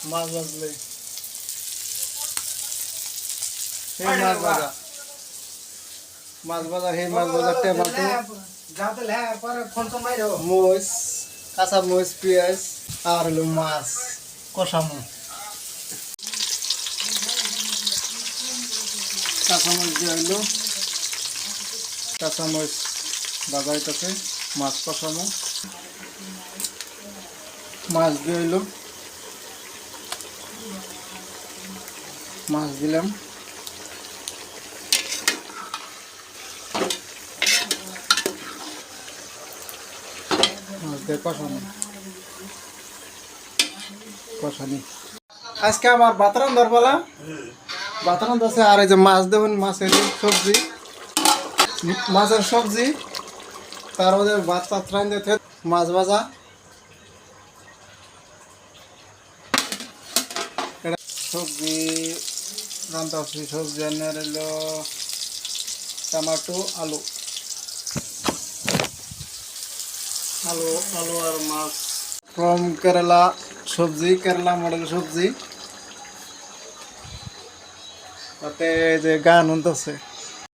মাছ ভাজলে হে মাছ ভাজা হে মাছ ভাজা টমেটো মরিচ কাঁচা মরিচ পেঁয়াজ আর হলো মাছ কষানো কাঁচামরিচ দিয়ে হইলো কাঁচামরিচ ভাজা হইতেছে মাছ কষানো মাছ দিয়ে হইলো মাছ দিলাম মাছ দিয়ে কষানি আজকে আমার ভাত রান্নার পালা ভাত রান্নাছে আর এই যে মাছ দেখুন মাছের সবজি মাছের সবজি তার মধ্যে ভাত টাত রান্ধতে মাছ ভাজা সবজি রান্নাছি সবজি রান্নার হলো টমেটো আলু আলু আলু আর মাছ ফ্রম কেরালা সবজি কেরালা মডেল সবজি তাতে যে গান শুনতেছে